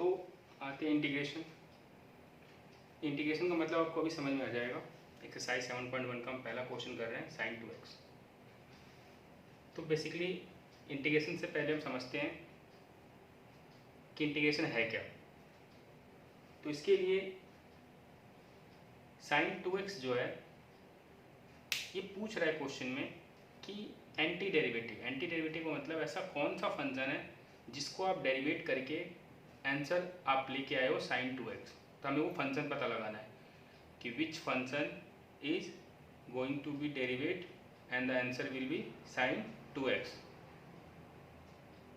तो आते हैं इंटीग्रेशन। इंटीग्रेशन का मतलब आपको अभी समझ में आ जाएगा। एक्सरसाइज 7.1 का हम पहला क्वेश्चन कर रहे हैं sin 2x। तो बेसिकली इंटीग्रेशन से पहले हम समझते हैं कि इंटीग्रेशन है क्या। तो इसके लिए sin 2x जो है ये पूछ रहा है क्वेश्चन में कि एंटी डेरिवेटिव का मतलब ऐसा कौन सा फंक्शन है जिसको आप डेरिवेट करके आंसर आप लेके आए हो sin 2x। तो हमें वो फंक्शन पता लगाना है कि which function is going to be derivate and the answer will be sin 2x।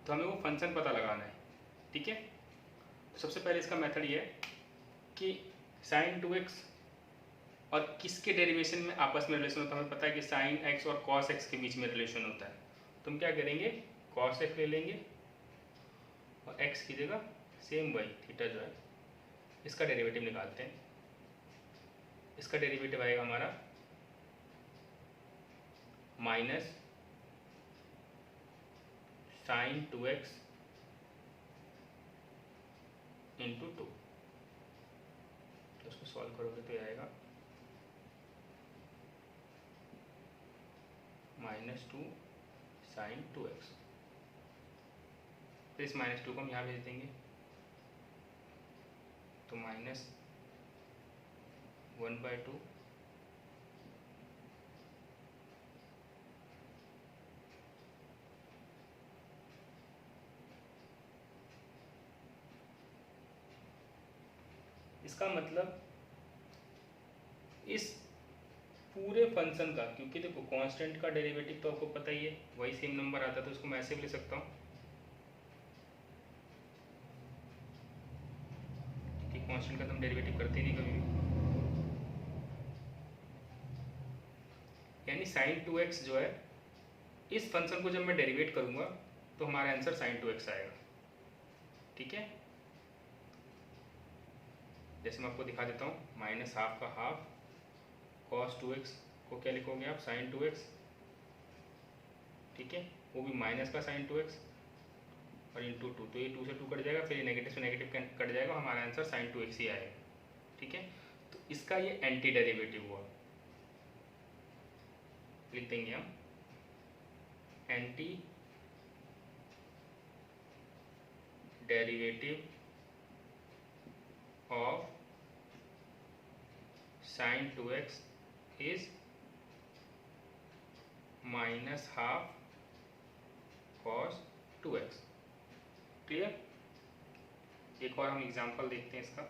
तो हमें वो फंक्शन पता लगाना है, ठीक है। तो सबसे पहले इसका मेथड ये है कि sin 2x और किसके डेरिवेशन में आपस में रिलेशन होता है। हमें पता है कि sin x और cos x के बीच में रिलेशन होता है। तो हम क्या करेंगे, cos x ले लेंगे और x की जगह सेम वही थीटा जो है इसका डेरिवेटिव निकालते हैं। इसका डेरिवेटिव आएगा हमारा माइनस sin 2x इंटू 2। तो उसको सॉल्व करोगे तो ये आएगा -2 sin 2x। तो इस -2 को हम यहाँ भेज देंगे तो -1/2 इसका मतलब इस पूरे फंक्शन का, क्योंकि देखो कांस्टेंट का डेरिवेटिव तो आपको पता ही है वही सेम नंबर आता है, तो उसको मैं ऐसे भी ले सकता हूँ कि कांस्टेंट का तो हम डेरिवेटिव करते ही नहीं कभी भी। यानी sin 2x जो है इस फंक्शन को जब मैं डेरिवेट करूंगा तो हमारा आंसर sin 2x आएगा, ठीक है। जैसे मैं आपको दिखा देता हूँ, -12 का हाफ cos 2x को क्या लिखोगे आप, sin 2x, ठीक है। वो भी माइनस का sin 2x और इंटू 2, तो ये 2 से 2 कट जाएगा, फिर ये नेगेटिव से नेगेटिव कट जाएगा, हमारा आंसर sin 2x ही आएगा, ठीक है। तो इसका ये एंटी डेरिवेटिव हुआ, लिख देंगे हम anti derivative of sin 2x is -12 cos 2x। Clear. एक और हम एग्जांपल देखते हैं इसका।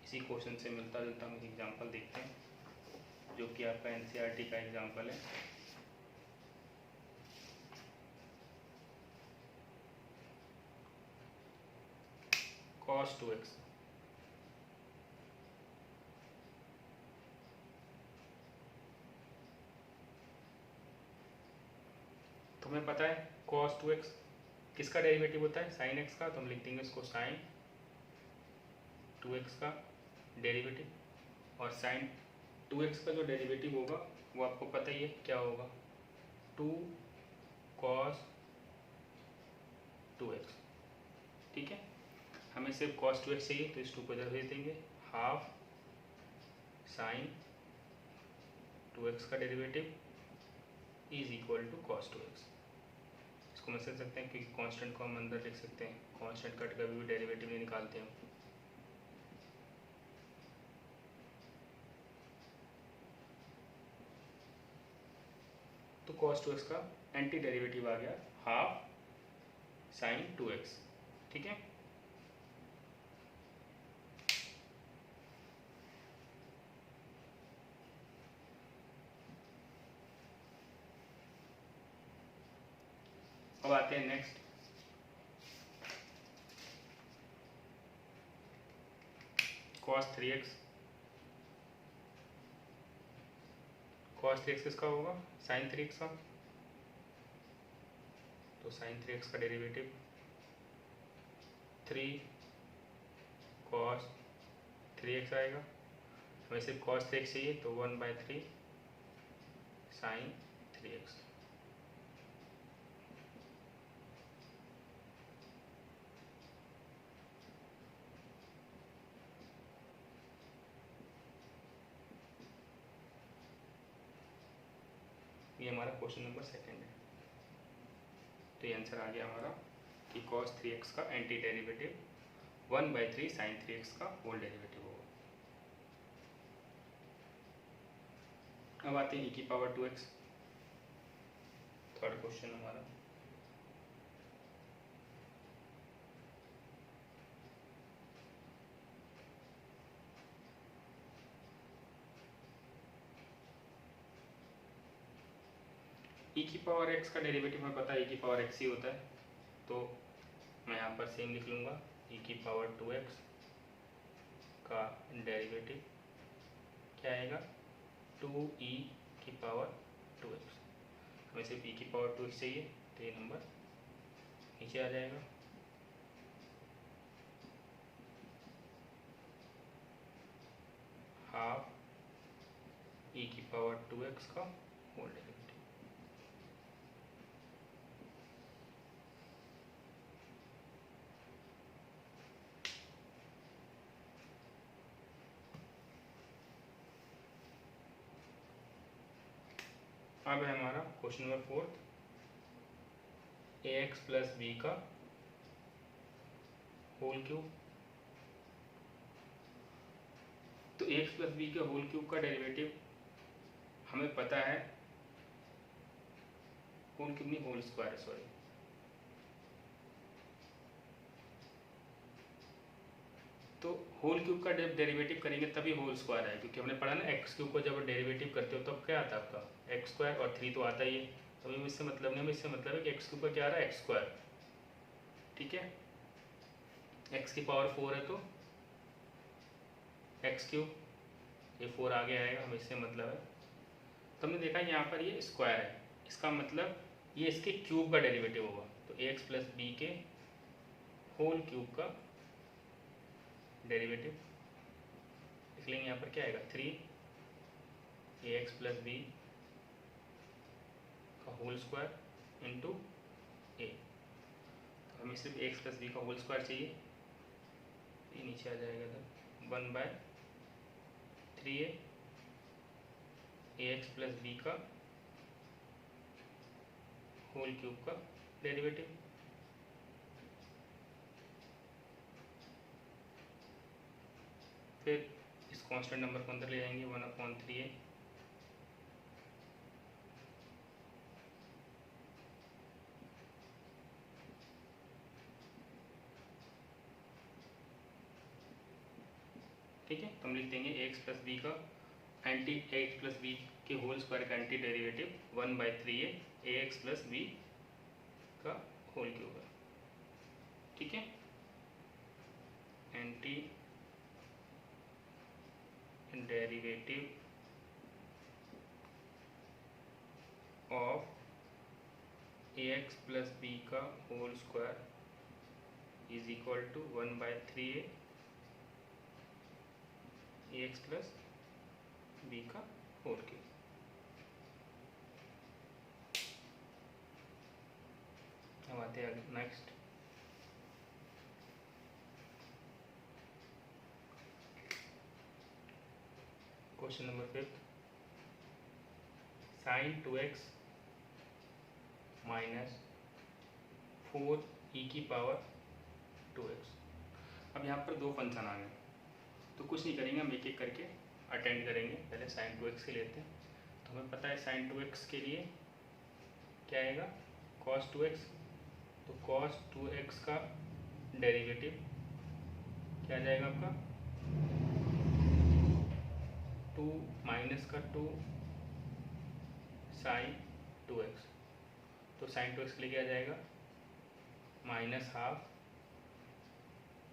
इसी क्वेश्चन से मिलता जुलता हम एग्जांपल देखते हैं जो कि आपका एनसीईआरटी का एग्जांपल है। cos 2x, तो हमें पता है cos 2x किसका डेरिवेटिव होता है, sin x का। तो हम लिख देंगे इसको sin 2x का डेरिवेटिव, और sin 2x का जो डेरिवेटिव होगा वो आपको पता ही है क्या होगा, 2 cos 2x, ठीक है। हमें सिर्फ cos 2x चाहिए तो इस 2 को इधर भेज देंगे, हाफ sin 2x का derivative is equal to cos 2x। इसको हम समझ सकते हैं क्योंकि कांस्टेंट को हम अंदर लिख सकते हैं, कांस्टेंट कट का भी डेरिवेटिव नहीं निकालते हम। तो cos 2x का एंटी डेरिवेटिव आ गया हाफ sin 2x, ठीक है। अब आते हैं next, cos 3x। cos 3x किसका होगा, sin 3x का। तो sin 3x का डेरिवेटिव 3 cos 3x आएगा। हमें सिर्फ cos 3x चाहिए तो 1/3 sin 3x। ये हमारा क्वेश्चन नंबर सेकंड है। तो ये आंसर आ गया हमारा कि cos 3x का एंटी डेरिवेटिव 1/3 sin 3x का होल डेरिवेटिव होगा। अब आते हैं e की पावर 2x, थर्ड क्वेश्चन हमारा। e की पावर x का डेरिवेटिव हमें पता है e की पावर x ही होता है, तो मैं यहाँ पर सेम लिख लूँगा e की पावर 2x का डेरिवेटिव क्या आएगा 2e की पावर 2x। हमें सिर्फ e की पावर 2x चाहिए, तो ये नंबर नीचे आ जाएगा। हाफ e की पावर 2x का होल डेरिवेटिव। अब है हमारा question number fourth, ax plus b का होल क्यूब। तो ax प्लस बी के होल क्यूब का डेरिवेटिव हमें पता है, होल क्यूब नहीं होल स्क्वायर है, सॉरी। तो होल क्यूब का जब डेरिवेटिव करेंगे तभी होल स्क्वायर है, क्योंकि हमने पढ़ा ना एक्स क्यूब को जब डेरिवेटिव करते हो तब क्या आता है आपका एक्स स्क्वायर, और 3 तो आता ही है। तो हमें इससे मतलब नहीं, हमें इससे मतलब है कि एक्स क्यूब का क्या आ रहा है एक्स स्क्वायर, ठीक है। एक्स की पावर 4 है तो एक्स क्यूब, ये 4 आगे आएगा, हमें इससे मतलब है। तो हमने देखा यहाँ पर ये स्क्वायर है, इसका मतलब ये इसके क्यूब का डेरिवेटिव होगा। तो एक्स प्लस बी के होल क्यूब का डेरिवेटिव लिख लेंगे। यहाँ पर क्या आएगा 3ax प्लस बी का होल स्क्वायर इंटू ए। तो हमें सिर्फ एक्स प्लस बी का होल स्क्वायर चाहिए, ये नीचे आ जाएगा तो 1/3a ax प्लस बी का होल क्यूब का डेरिवेटिव। फिर इस कांस्टेंट नंबर को अंदर ले जाएंगे 1/3a ठीक है। तो हम लिख देंगे एक्स प्लस बी का एंटी एक्स प्लस बी के होल स्क्वायर का anti derivative 1/3a x plus b का होल क्यूब है, ठीक है। Anti derivative of x plus b का whole square is equal to 1/3a x plus b का whole cube. अब आते हैं next, question number 5, sin 2x minus 4e की पावर 2x। अब यहाँ पर दो फंक्शन आ गए, तो कुछ नहीं करेंगे, हम एक एक करके अटेंड करेंगे। पहले sin 2x के लेते हैं। तो हमें पता है sin 2x के लिए क्या आएगा cos 2x। तो cos 2x का डेरिवेटिव क्या आ जाएगा आपका 2 माइनस का 2 sin 2x। तो sin 2x के लिए क्या आ जाएगा माइनस हाफ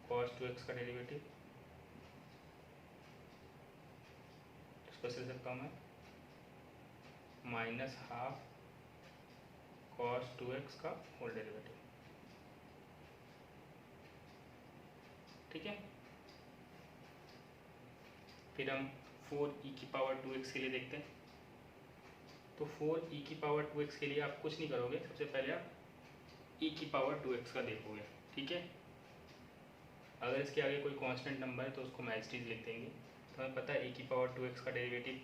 cos 2x का डेरिवेटिव, इसको ऐसे लिख सकता हूँ मैं माइनस हाफ cos 2x का होल डेरिवेटिव, ठीक है। फिर हम 4e की पावर 2x के लिए देखते हैं। तो 4e⁴ के लिए आप कुछ नहीं करोगे, सबसे पहले आप e⁴ का देखोगे, ठीक है। अगर इसके आगे कोई कांस्टेंट नंबर है तो उसको हम एज इट इज लिख देंगे। तो हमें पता है e⁴ का डेरिवेटिव,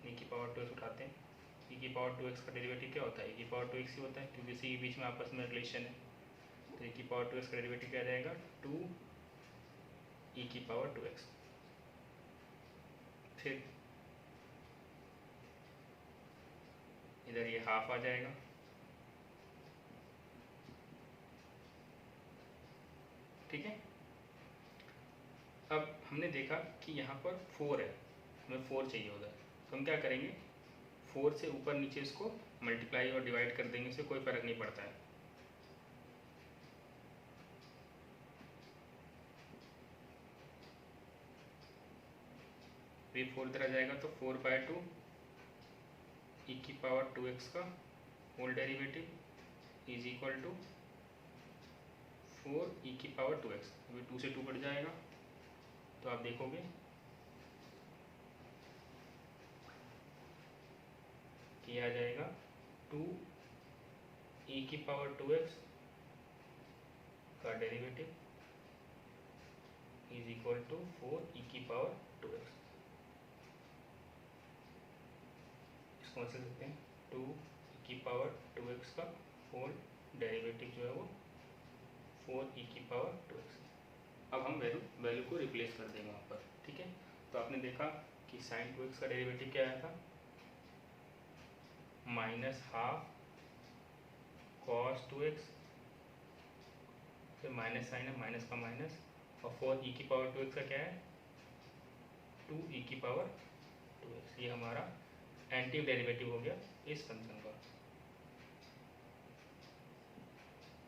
e⁴ उठाते हैं, e⁴ का डेरिवेटिव क्या होता है, e⁴ ही होता है, क्योंकि इसी के बीच में आपस में रिलेशन है। तो e⁴ का डेरिवेटिव क्या जाएगा, 2e⁴ फिर इधर ये हाफ आ जाएगा, ठीक है। अब हमने देखा कि यहाँ पर 4 है, हमें 4 चाहिए उधर, तो हम क्या करेंगे, 4 से ऊपर नीचे इसको मल्टीप्लाई और डिवाइड कर देंगे, इससे कोई फर्क नहीं पड़ता है। ये 4 इधर आ जाएगा, तो 4/2 e⁴ का whole derivative is equal to 4e⁴ अभी 2 से 2 कट जाएगा, तो आप देखोगे कि आ जाएगा 2e⁴ का derivative is equal to 4e⁴ इसको समझ सकते हैं, 2e⁴ का होल डेरिवेटिव जो है वो 4e⁴। अब हम वैल्यू को रिप्लेस कर देंगे वहाँ पर, ठीक है। तो आपने देखा कि sin 2x का डेरिवेटिव क्या आया था, -12 cos 2x, फिर माइनस साइन है, माइनस का माइनस, और 4e⁴ का क्या है, 2e⁴ ये हमारा एंटी डेरिवेटिव हो गया इस फंक्शन का,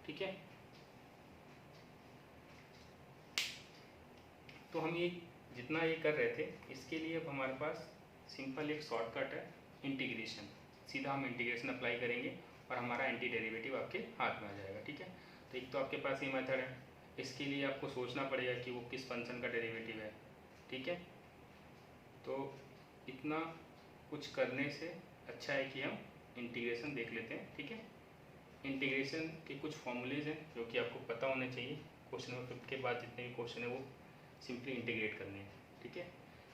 ठीक है। तो हम ये जितना ये कर रहे थे, इसके लिए अब हमारे पास सिंपल एक शॉर्टकट है, इंटीग्रेशन। सीधा हम इंटीग्रेशन अप्लाई करेंगे और हमारा एंटी डेरिवेटिव आपके हाथ में आ जाएगा, ठीक है। तो एक तो आपके पास ये मेथड है, इसके लिए आपको सोचना पड़ेगा कि वो किस फंक्शन का डेरिवेटिव है, ठीक है। तो इतना कुछ करने से अच्छा है कि हम इंटीग्रेशन देख लेते हैं, ठीक है। इंटीग्रेशन के कुछ फॉर्मूलेज हैं जो कि आपको पता होने चाहिए। क्वेश्चन नंबर 5 के बाद जितने भी क्वेश्चन है वो सिंपली इंटीग्रेट करने हैं, ठीक है।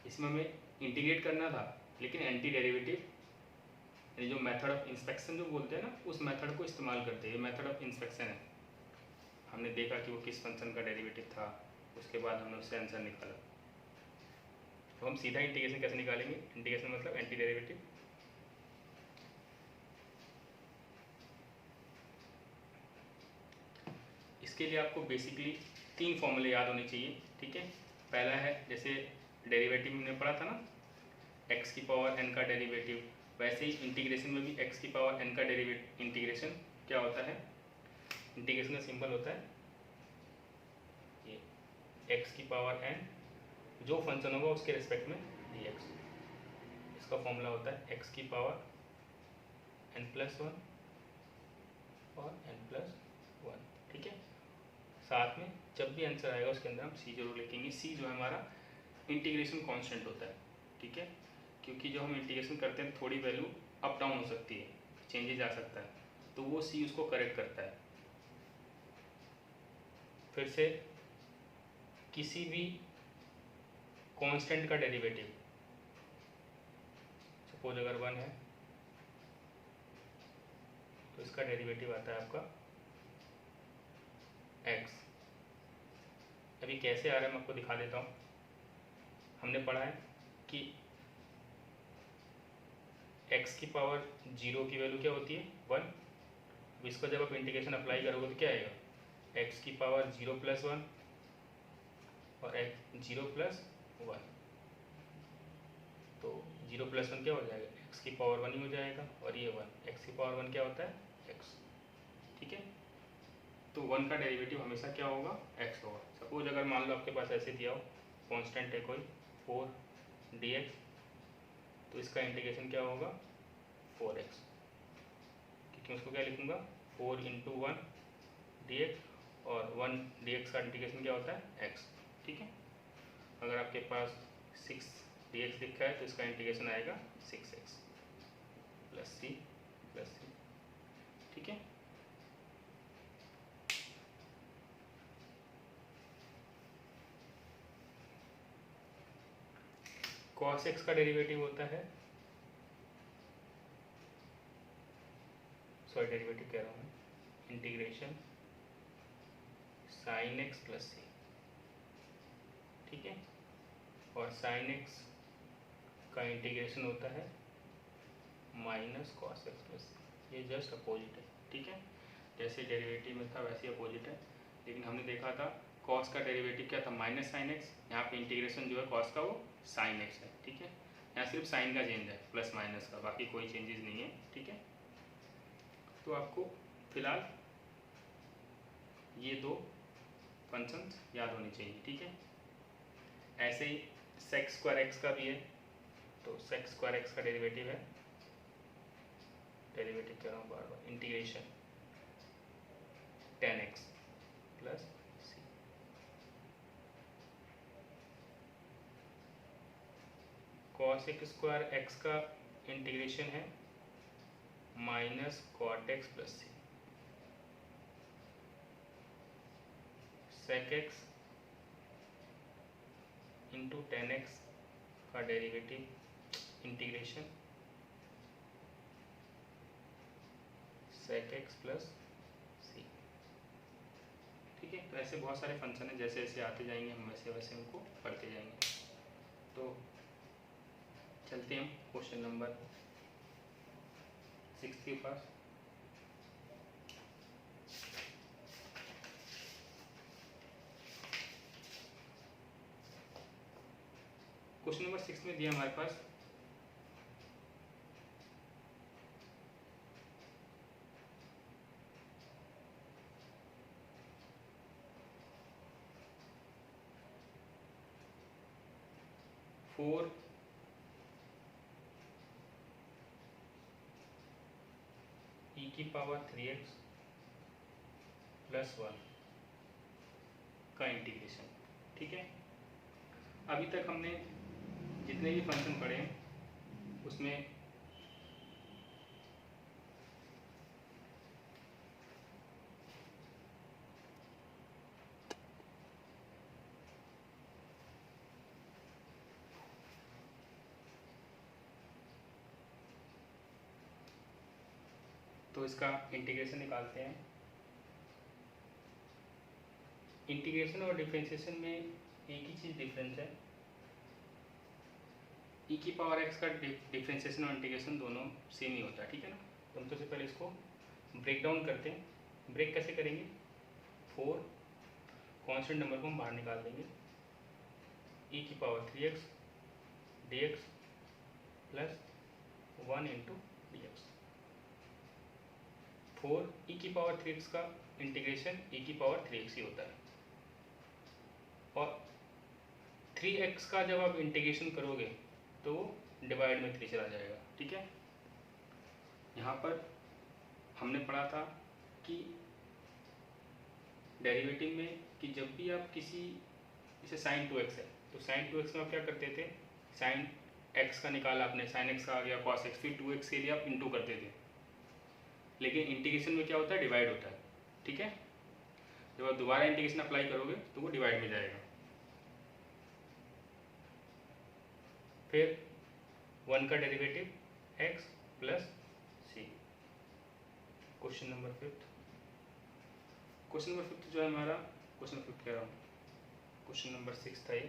इसमें हमें इंटीग्रेट करना था, लेकिन एंटी डेरिवेटिव यानी जो मेथड ऑफ इंस्पेक्शन जो बोलते हैं ना, उस मेथड को इस्तेमाल करते हैं। ये मेथड ऑफ इंस्पेक्शन है, हमने देखा कि वो किस फंक्शन का डेरिवेटिव था, उसके बाद हमने उससे आंसर निकाला। तो हम सीधा इंटीग्रेशन कैसे निकालेंगे, इंटीग्रेशन मतलब एंटी डेरिवेटिव। इसके लिए आपको बेसिकली 3 फॉर्मूले याद होने चाहिए, ठीक है। पहला है, जैसे डेरिवेटिव हमने पढ़ा था ना, x⁴n का डेरिवेटिव, वैसे ही इंटीग्रेशन में भी x⁴n का डेरिवेटिव इंटीग्रेशन क्या होता है, इंटीग्रेशन का सिंबल होता है ये x⁴n, जो फंक्शन होगा उसके रिस्पेक्ट में dx। इसका फॉर्मूला होता है x⁴n+1 और n+1, ठीक है। साथ में जब भी आंसर आएगा उसके अंदर हम c जरूर लिखेंगे। c जो है हमारा इंटीग्रेशन कांस्टेंट होता है, ठीक है, क्योंकि जो हम इंटीग्रेशन करते हैं थोड़ी वैल्यू अप डाउन हो सकती है, चेंजेज आ सकता है, तो वो c उसको करेक्ट करता है। फिर से किसी भी कांस्टेंट का डेरिवेटिव, सपोज अगर 1 है तो इसका डेरिवेटिव आता है आपका x। अभी कैसे आ रहा है मैं आपको दिखा देता हूँ। हमने पढ़ा है कि x⁴0 की वैल्यू क्या होती है, 1। अब इसको जब आप इंटीग्रेशन अप्लाई करोगे तो क्या आएगा, x⁴0+1 और 0+1, तो 0+1 क्या हो जाएगा, x⁴1 ही हो जाएगा, और ये 1, x⁴1 क्या होता है, x, ठीक है। तो 1 का डेरिवेटिव हमेशा क्या होगा, x होगा। सपोज अगर मान लो आपके पास ऐसे दिया हो, कांस्टेंट है कोई 4dx, तो इसका इंटीग्रेशन क्या होगा, 4x, क्योंकि उसको क्या लिखूंगा, 4 × 1 dx, और 1 dx का इंटीग्रेशन क्या होता है, x, ठीक है। अगर आपके पास 6 dx लिखा है तो इसका इंटीग्रेशन आएगा 6x plus C plus C. ठीक है, cos x का डेरिवेटिव होता है, सॉरी डेरिवेटिव कह रहा हूँ, integration sin x plus C. ठीक है, और sin x का इंटीग्रेशन होता है minus cos x plus C. ये जस्ट अपोजिट है। ठीक है, जैसे डेरिवेटिव में था वैसे अपोजिट है, लेकिन हमने देखा था cos का डेरिवेटिव क्या था, माइनस साइन एक्स। यहाँ पे इंटीग्रेशन जो है cos का वो साइन एक्स है। ठीक है, यहाँ सिर्फ साइन का चेंज है, प्लस माइनस का, बाकी कोई चेंजेस नहीं है। ठीक है, तो आपको फिलहाल ये दो फंक्शंस याद होनी चाहिए। ठीक है, ऐसे ही सेक स्क्वायर एक्स का भी है, तो सेक स्क्वायर एक्स का डेरिवेटिव है, डेरिवेटिव कह रहा हूँ बार बार, integration tan x plus C. cos x square x का इंटीग्रेशन है minus cot x plus C. Sec x into tan x का derivative integration sec x plus C. ठीक है, तो ऐसे बहुत सारे फंक्शन हैं, जैसे जैसे आते जाएंगे हम वैसे वैसे उनको पढ़ते जाएंगे। तो चलते हैं क्वेश्चन नंबर 6 के पास। क्वेश्चन नंबर 6 में दिया हमारे पास फोर ई की पावर 3x प्लस 1 का इंटीग्रेशन। ठीक है, अभी तक हमने जितने भी फंक्शन पढ़े हैं उसमें तो इसका इंटीग्रेशन निकालते हैं। इंटीग्रेशन और डिफरेंशिएशन में एक ही चीज़ डिफरेंस है, ई की पावर एक्स का डिफरेंशिएशन और इंटीग्रेशन दोनों सेम ही होता है। ठीक है ना, तो हम सबसे पहले इसको ब्रेक डाउन करते हैं। ब्रेक कैसे करेंगे, 4 कांस्टेंट नंबर को हम बाहर निकाल देंगे, ई की power 3x dx plus 1 into D x. 4 ई की पावर 3x का इंटीग्रेशन ई की पावर 3x ही होता है, और 3x का जब आप इंटीग्रेशन करोगे तो डिवाइड में 3 चला जाएगा। ठीक है, यहाँ पर हमने पढ़ा था कि डेरिवेटिव में कि जब भी आप किसी, जैसे साइन 2x है तो साइन 2x में आप क्या करते थे, साइन x का निकाला आपने, साइन x का आ गया cos x, फिर 2x के लिए आप इंटू करते थे। लेकिन इंटीग्रेशन में क्या होता है, डिवाइड होता है। ठीक है, जब आप दोबारा इंटीग्रेशन अप्लाई करोगे तो वो डिवाइड में जाएगा। फिर 1 का डेरिवेटिव x प्लस सी। क्वेश्चन नंबर 5, क्वेश्चन नंबर 5 जो है हमारा, क्वेश्चन 5 कह रहा हूँ, क्वेश्चन नंबर 6 था ये।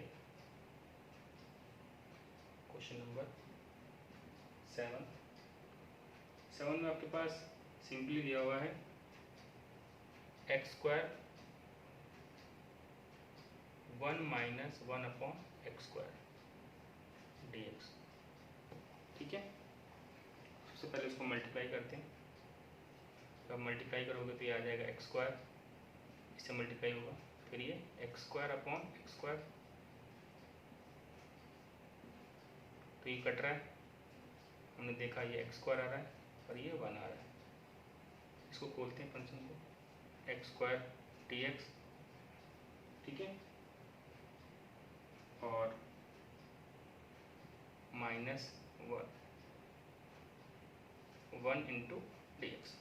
क्वेश्चन नंबर 7 में आपके पास सिंपली दिया हुआ है x square 1 minus 1 upon x square D x. ठीक है, सबसे पहले उसको मल्टीप्लाई करते हैं। तो आप मल्टीप्लाई करोगे तो ये आ जाएगा एक्स स्क्वायर, इससे मल्टीप्लाई होगा, फिर ये x square upon x square, तो ये कट रहा है, हमने देखा ये एक्स स्क्वायर आ रहा है और ये 1 आ रहा है। इसको खोलते हैं फंक्शन को, एक्स स्क्वायर डी एक्स। ठीक है, और minus one into D x.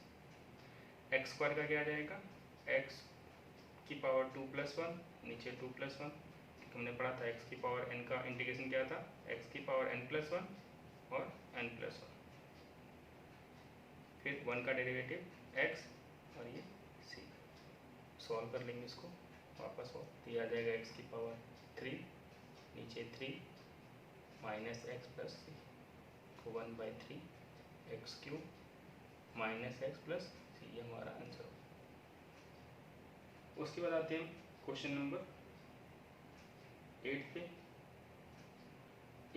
X square का क्या आ जाएगा, एक्स की पावर 2+1, नीचे 2+1, हमने पढ़ा था एक्स की पावर n का इंटीग्रेशन क्या था, एक्स की पावर n+1 और n+1, फिर 1 का डेरिवेटिव x और ये c। सॉल्व कर लेंगे इसको वापस हो, तो ये आ जाएगा x की पावर 3, नीचे 3 minus x plus C, 1/3 x cube minus x plus C, ये हमारा आंसर हो। उसके बाद आते हैं क्वेश्चन नंबर 8 पे।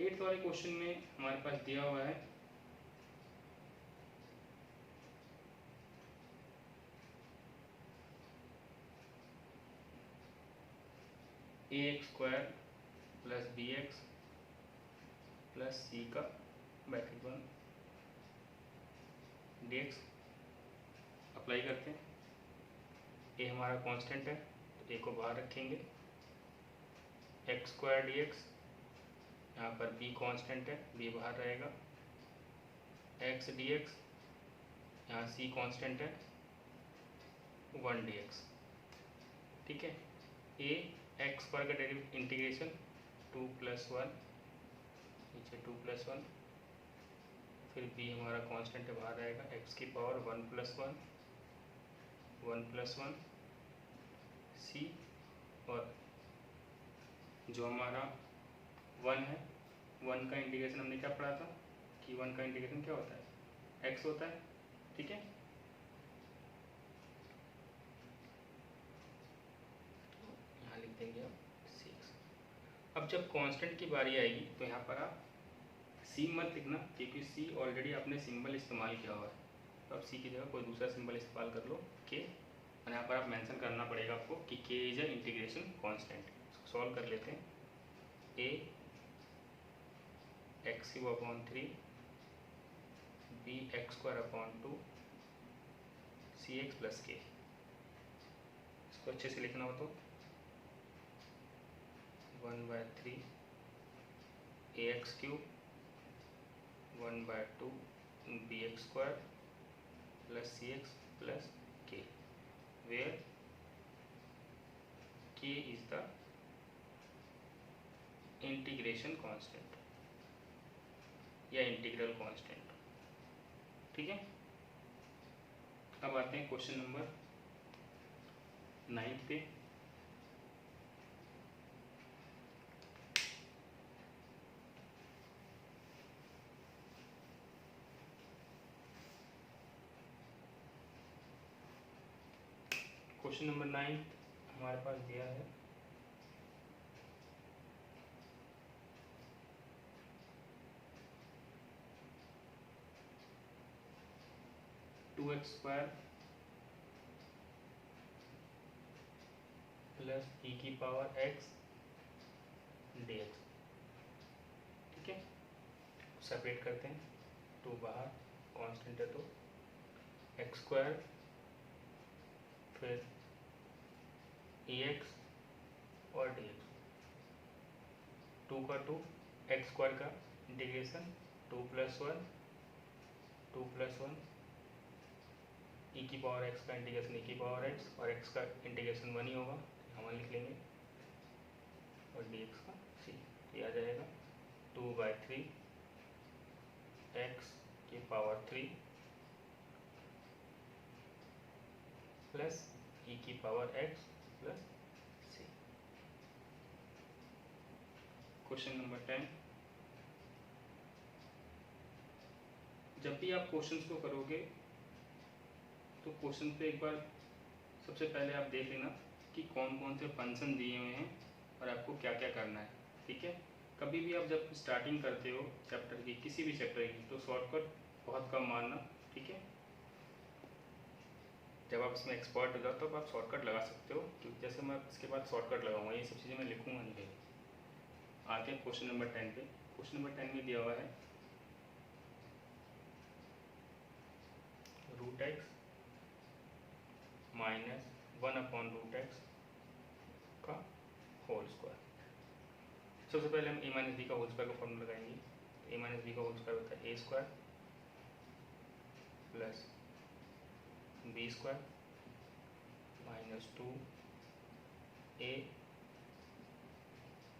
8th वाले क्वेश्चन में हमारे पास दिया हुआ है ax² plus bx plus c का ब्रैकेट 1 dx। अप्लाई करते हैं, a हमारा कांस्टेंट है तो a को बाहर रखेंगे, x² dx, यहाँ पर b कांस्टेंट है b बाहर रहेगा, x dx, यहाँ c कांस्टेंट है 1 dx। ठीक है, a x² का डेरिवेटिव इंटीग्रेशन 2+1, नीचे 2+1, फिर b हमारा कांस्टेंट है बाहर आएगा, x की पावर 1+1, 1+1 c, और जो हमारा 1 है, 1 का इंटीग्रेशन हमने क्या पढ़ा था कि 1 का इंटीग्रेशन क्या होता है, x होता है। ठीक है, यहाँ लिख देंगे अब 6। अब जब कांस्टेंट की बारी आएगी तो यहाँ पर आप c मत लिखना, क्योंकि c ऑलरेडी आपने सिंबल इस्तेमाल किया हुआ है, तो आप c की जगह कोई दूसरा सिंबल इस्तेमाल कर लो k, और यहाँ पर आप मेंशन करना पड़ेगा आपको कि k is a integration constant. Solve कर लेते हैं, a x³ 3 b x² 2 cx plus k। इसको अच्छे से लिखना हो तो 1/3 ax³ 1/2 bx² plus cx plus k, where k is the integration constant या इंटीग्रल कांस्टेंट। ठीक है, अब आते हैं क्वेश्चन नंबर 9 पे। क्वेश्चन नंबर 9 हमारे पास दिया है 2x² प्लस e की पावर x dx। ठीक है, सेपरेट करते हैं, 2 बाहर, कांस्टेंट है तो x² फिर ex और dx, 2 का 2, x² का इंटीग्रेशन 2+1 2+1 e की पावर x का इंटीग्रेशन e की पावर x, और x का इंटीग्रेशन 1 ही होगा, हम लिख लेंगे, और dx का c, ये आ जाएगा 2/3 x की पावर 3 प्लस e की power x plus c। Question number 10। जब भी आप क्वेश्चंस को करोगे तो क्वेश्चन पे एक बार सबसे पहले आप देख लेना कि कौन कौन से फंक्शन दिए हुए हैं और आपको क्या क्या करना है। ठीक है, कभी भी आप जब स्टार्टिंग करते हो चैप्टर की, किसी भी चैप्टर की, तो शॉर्टकट बहुत कम मारना। ठीक है, जब आप इसमें एक्सपर्ट हो जाओ तो आप शॉर्टकट लगा सकते हो, क्योंकि जैसे मैं इसके बाद शॉर्टकट लगाऊंगा, ये सब चीज़ें मैं लिखूंगा नहीं। आते हैं क्वेश्चन नंबर 10 पे। क्वेश्चन नंबर 10 में दिया हुआ है √x माइनस 1/√x का होल स्क्वायर। सबसे पहले हम a माइनस बी का होल स्क्वायर का फॉर्मूला लगाएंगे। ए माइनस बी का होल स्क्वायर होता है A square plus B square minus 2 A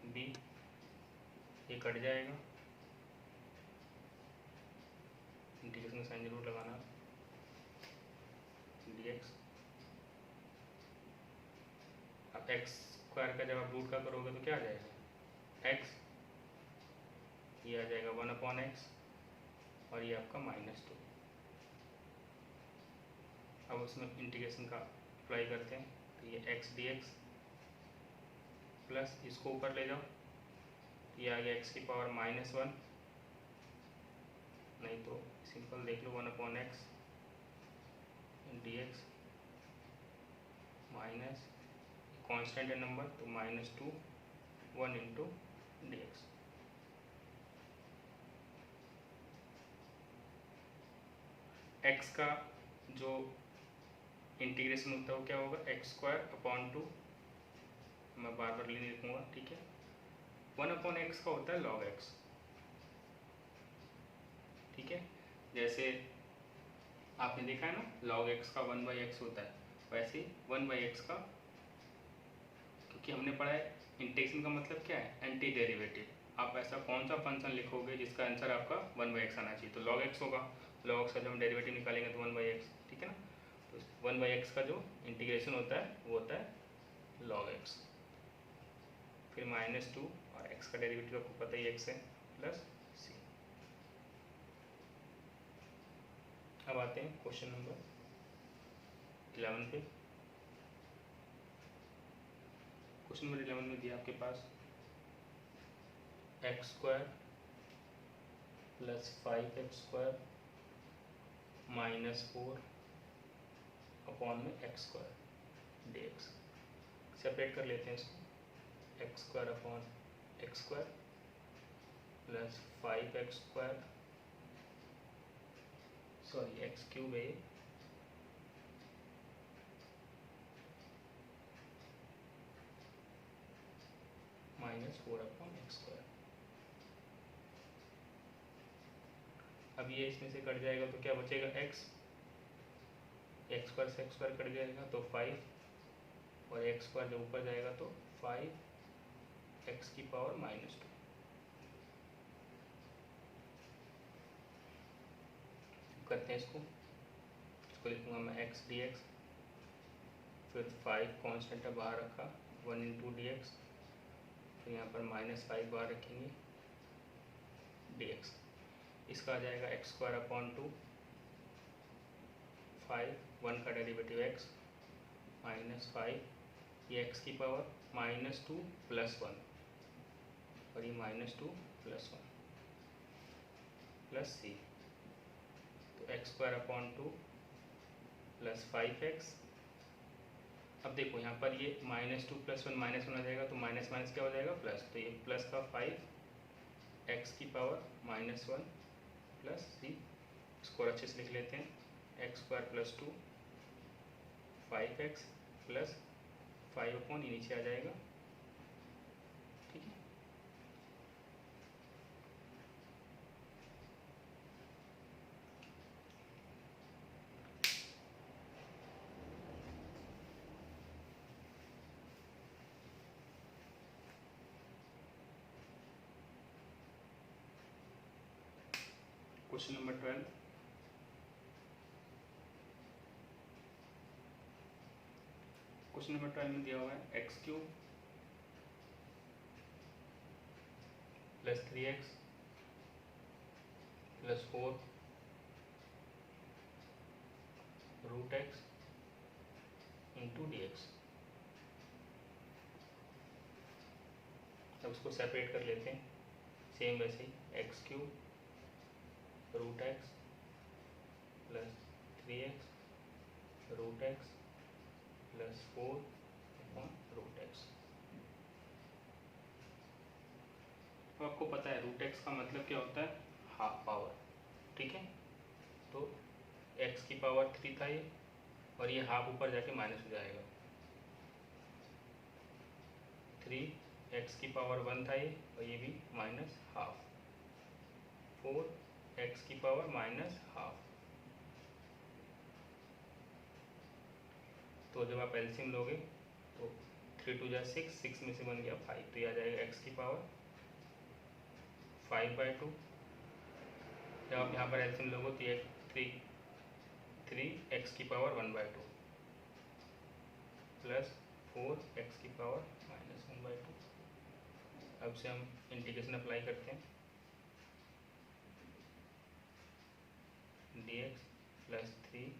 B, ये कट जाएगा, इंटीग्रेशन का साइन जरूर लगाना, dx। अब एक्स स्क्वायर का जब आप रूट का करोगे तो क्या आ जाएगा x, ये आ जाएगा 1/x और ये आपका -2। अब उसमें इंटीग्रेशन का अप्लाई करते हैं तो ये x dx प्लस इसको ऊपर ले जाओ, ये आ गया x की पावर -1, नहीं तो सिंपल देख लो 1/x dx माइनस कांस्टेंट है नंबर तो -2 1 इंटू dx। x का जो इंटीग्रेशन होता है वो क्या होगा x²/2, मैं बार बार नहीं लिखूंगा, ठीक है। 1/x का होता है log x, ठीक है। जैसे आपने देखा है ना log x का 1/x होता है, वैसे 1/x का, क्योंकि हमने पढ़ा है इंटीग्रेशन का मतलब क्या है एंटी डेरिवेटिव। आप ऐसा कौन सा फंक्शन लिखोगे जिसका आंसर आपका 1/x आना चाहिए, तो log x होगा। log x का जब हम डेरिवेटिव निकालेंगे तो 1/x, ठीक है ना। तो 1/x का जो इंटीग्रेशन होता है वो होता है log x, फिर -2 और x का डेरिवेटिव आपको पता ही x है प्लस c। अब आते हैं क्वेश्चन नंबर 11 पे। क्वेश्चन नंबर 11 में दिया आपके पास x² प्लस 5x² -4 अपॉन में x² dx। सेपरेट कर लेते हैं इसको, x² upon x² plus 5x² sorry x³ है -4/x²। अब ये इसमें से कट जाएगा तो क्या बचेगा x, x² से x² कट जाएगा तो 5 और x² जब ऊपर जाएगा तो 5x की पावर -2। करते हैं इसको लिखूंगा मैं x dx, फिर 5 कांस्टेंट है बाहर रखा 1 इंटू dx, फिर यहाँ पर -5 बाहर रखेंगे dx। इसका आ जाएगा x²/2 5 1 का डेरिवेटिव x -5, ये x की पावर -2 प्लस 1 और ये -2 प्लस 1 प्लस c, तो x²/2 प्लस 5x। अब देखो यहाँ पर ये -2 प्लस 1 -1 आ जाएगा तो माइनस माइनस क्या हो जाएगा प्लस, तो ये प्लस का 5x की पावर -1 प्लस c। इसको अच्छे से लिख लेते हैं, x²+2 5x प्लस 5 ये नीचे आ जाएगा, ठीक है। Question number 12। क्वेश्चन नंबर 12 में दिया हुआ है x³ plus 3x plus 4 √x into dx। अब उसको सेपरेट कर लेते हैं, सेम वैसे ही x³ √x plus 3x √x plus 4 √x। तो आपको पता है √x का मतलब क्या होता है हाफ पावर, ठीक है। तो x की पावर 3 था ये, और ये हाफ ऊपर जाके माइनस हो जाएगा, 3 x की पावर 1 था ये, और ये भी -½ 4 एक्स की पावर माइनस हाफ। तो जब आप एलसीएम लोगे तो 3 2 जा 6, 6 में से बन गया 5, तो ये आ जाएगा एक्स की पावर 5/2। जब आप यहाँ पर एलसीएम लोगे तो ये 3 एक्स की पावर 1/2 प्लस 4 एक्स की पावर माइनस 1/2। अब से हम इंटीग्रेशन अप्लाई करते हैं, dx plus 3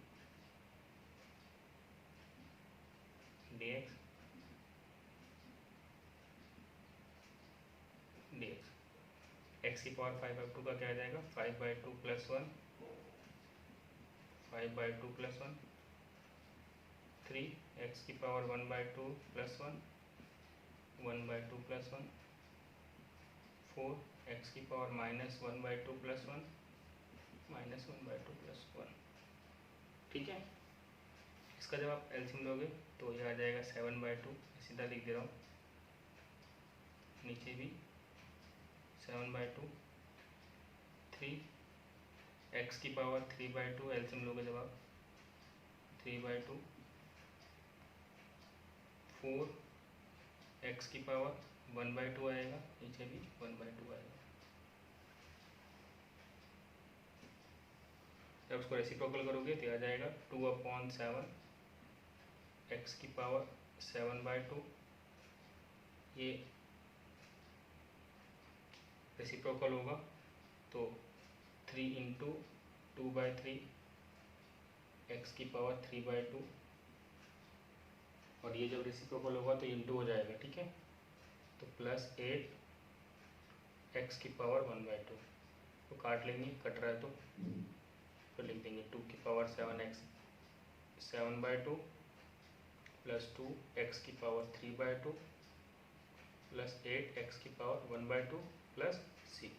dx dx x की पावर 5/2 का क्या आ जाएगा 5/2 प्लस 1, 5/2 प्लस 1, 3 एक्स की पावर 1/2 प्लस 1, 1/2 प्लस 1, 4 एक्स की power minus 1/2 plus 1, minus 1/2 plus 1। ठीक है, इसका जब आप एलसीएम लोगे तो ये आ जाएगा 7/2, सीधा लिख दे रहा हूँ, नीचे भी 7/2, 3 एक्स की पावर 3/2 एलसीएम लोगे जब आप 3/2, 4 एक्स की पावर 1/2 आएगा, नीचे भी 1/2 आएगा। जब उसको रेसिप्रोकल करोगे तो आ जाएगा 2/7 एक्स की पावर 7/2। ये रेसिप्रोकल होगा तो 3 इंटू 2/3 एक्स की पावर 3/2, और ये जब रेसिप्रोकल होगा तो इंटू हो जाएगा। ठीक है, तो प्लस 8 एक्स की पावर 1/2, तो काट लेंगे, कट रहा है तो लिख देंगे 2 की पावर 7x 7/2 प्लस 2 एक्स की पावर 3/2 प्लस 8 एक्स की पावर 1/2 प्लस c।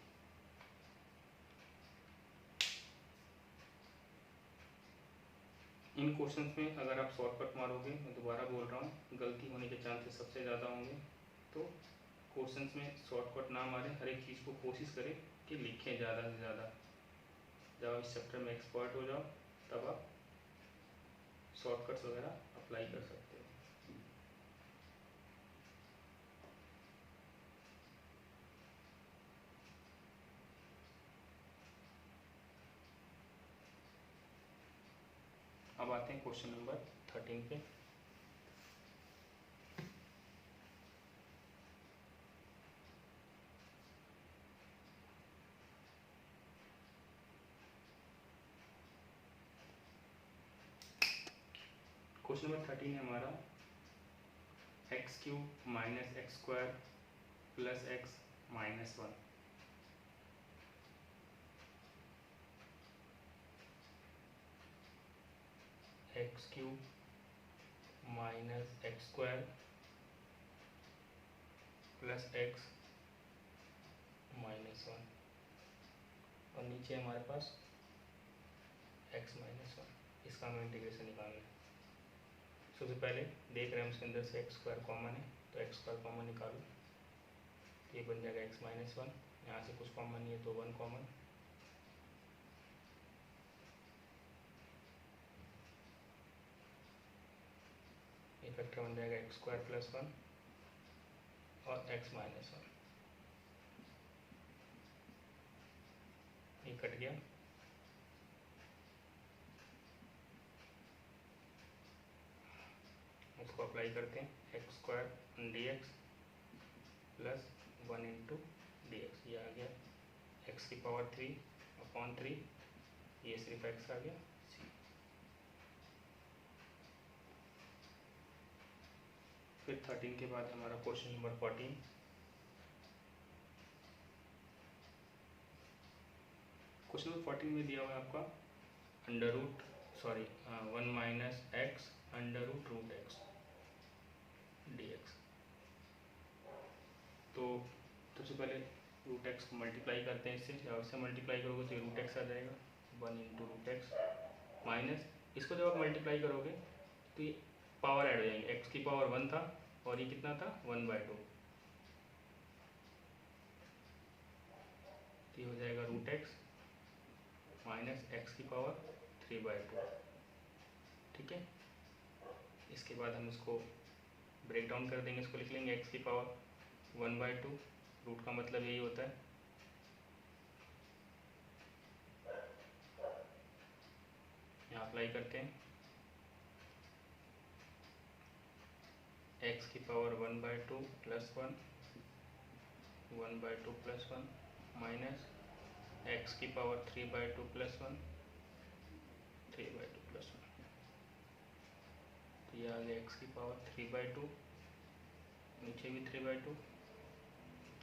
इन क्वेश्चंस में अगर आप शॉर्टकट मारोगे, मैं दोबारा बोल रहा हूँ, गलती होने के चांसेस सबसे ज़्यादा होंगे, तो क्वेश्चंस में शॉर्टकट ना मारें, हर एक चीज़ को कोशिश करें कि लिखें ज़्यादा से ज़्यादा। जब आप इस चैप्टर में एक्सपर्ट हो जाओ तब आप शॉर्टकट्स वगैरह अप्लाई कर सकते हो। अब आते हैं क्वेश्चन नंबर 13 पे। क्वेश्चन नंबर 13 है हमारा, x³ minus x² plus x minus 1। x³ minus x² plus x minus 1, और नीचे हमारे पास x माइनस 1। इसका हमें इंटीग्रेशन निकालना है। सबसे पहले देख रहे हैं उसके अंदर से x² कॉमन है, तो x² कॉमन निकालो, ये बन जाएगा x माइनस 1। यहाँ से कुछ कॉमन नहीं है तो 1 कॉमन, ये फैक्टर बन जाएगा x² प्लस 1 और x माइनस 1, ये कट गया। उसको अप्लाई करते हैं, x² dx plus 1 into dx, ये आ गया x की पावर 3/3, ये सिर्फ x आ गया c। फिर 13 के बाद हमारा क्वेश्चन नंबर 14। क्वेश्चन नंबर 14 में दिया हुआ है आपका 1 माइनस x √√x dx। तो सबसे पहले √x को मल्टीप्लाई करते हैं इससे, जब इससे मल्टीप्लाई करोगे तो √x आ जाएगा, 1 इंटू √x माइनस, इसको जब आप मल्टीप्लाई करोगे तो ये पावर ऐड हो जाएंगे, x की पावर 1 था और ये कितना था 1/2, तो ये हो जाएगा रूट एक्स माइनस एक्स की पावर 3/2। ठीक है, इसके बाद हम इसको ब्रेक डाउन कर देंगे, इसको लिख लेंगे एक्स की पावर 1/2। रूट का मतलब यही होता है। यहाँ अप्लाई करते हैं, एक्स की power 1/2 plus 1, 1/2 plus 1 minus x की पावर 3/2 प्लस 1, 3/2 प्लस 1। तो ये आ गया एक्स की पावर 3/2, नीचे भी 3/2,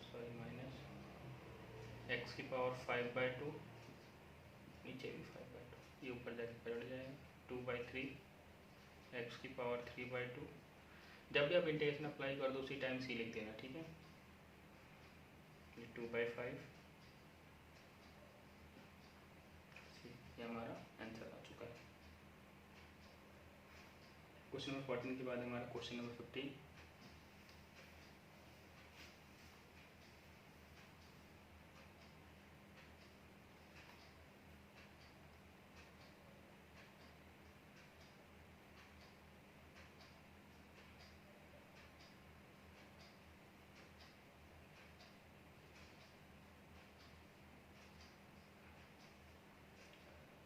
सॉरी माइनस एक्स की पावर 5/2, नीचे भी 5/2, ये ऊपर जाके पलट जाएगा 2/3, एक्स की पावर 3/2। जब भी आप इंटीग्रेशन अप्लाई कर दो उसी टाइम सी लिख देना। ठीक है, ये 2/5, ये हमारा आंसर आ चुका है। क्वेश्चन नंबर 14 के बाद हमारा क्वेश्चन नंबर 15।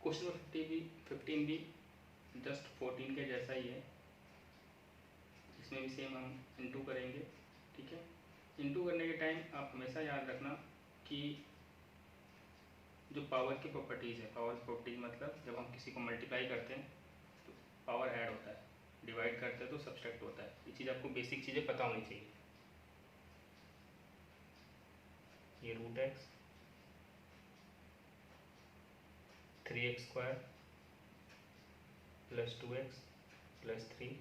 क्वेश्चन नंबर 15 भी जस्ट 14 के जैसा ही है, इसमें भी सेम हम इंटू करेंगे। ठीक है, इंटू करने के टाइम आप हमेशा याद रखना कि जो पावर की प्रॉपर्टीज़ है, पावर की प्रॉपर्टीज मतलब जब हम किसी को मल्टीप्लाई करते हैं तो पावर ऐड होता है, डिवाइड करते हैं तो सब्सट्रैक्ट होता है। ये चीज़ आपको बेसिक चीज़ें पता होनी चाहिए। ये root x 3x² plus 2x plus 3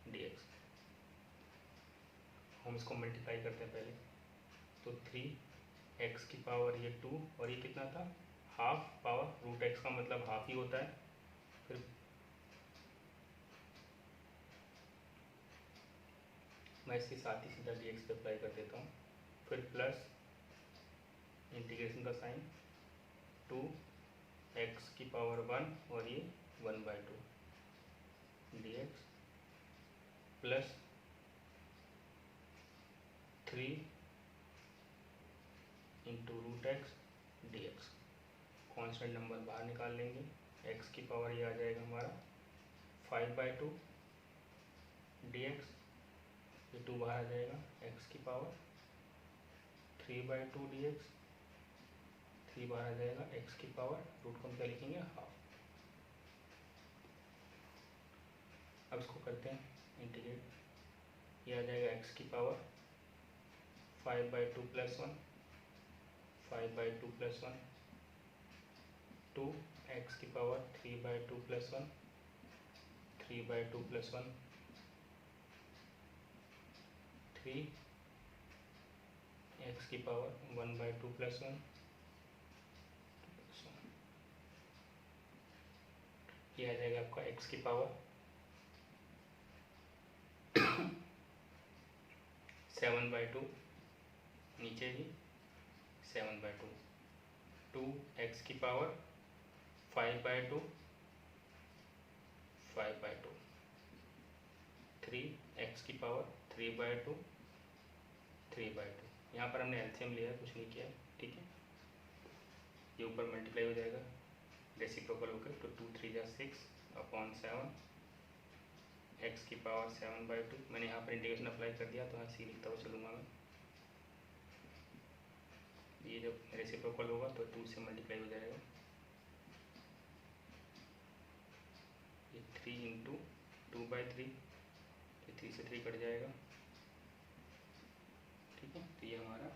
dx, हम इसको मल्टीप्लाई करते हैं पहले, तो 3x की पावर ये 2 और ये कितना था, हाफ पावर, रूट एक्स का मतलब हाफ ही होता है। फिर मैं इसके साथ ही सीधा dx पे अप्लाई कर देता हूँ, फिर प्लस इंटीग्रेशन का साइन 2x की पावर 1 और ये 1/2 dx plus 3 into root x dx। Constant number बाहर निकाल लेंगे, x की पावर ये आ जाएगा हमारा 5/2 dx, ये 2 बाहर आ जाएगा, x की पावर 3/2 dx, 3 बाहर आ जाएगा, x की पावर रूट को हम क्या लिखेंगे, हाफ। अब इसको करते हैं इंटीग्रेट, ये आ जाएगा x की पावर 5/2 प्लस 1, 5/2 प्लस 1, 2 x की पावर 3/2 प्लस 1, 3/2 प्लस 1, 3 x की पावर 1/2 प्लस 1, ये आ जाएगा आपका x की पावर 7/2, नीचे भी 7/2, 2x की पावर 5/2, 5/2, 3x की पावर 3/2, 3/2। यहाँ पर हमने एलसीएम लिया है, कुछ नहीं किया है। ठीक है, ये ऊपर मल्टीप्लाई हो जाएगा रेसिप्रोकल होकर, तो 2 3 जा 6/7, x की पावर 7/2। मैंने यहाँ पर इंटीग्रेशन अप्लाई कर दिया तो यहाँ सी लिखता हुआ चलूँगा मैं। ये जब रेसिप्रोकल होगा तो 2 से मल्टीप्लाई हो जाएगा, ये 3 इंटू 2/3, ये 3 से 3 कट जाएगा। ठीक है, तो ये हमारा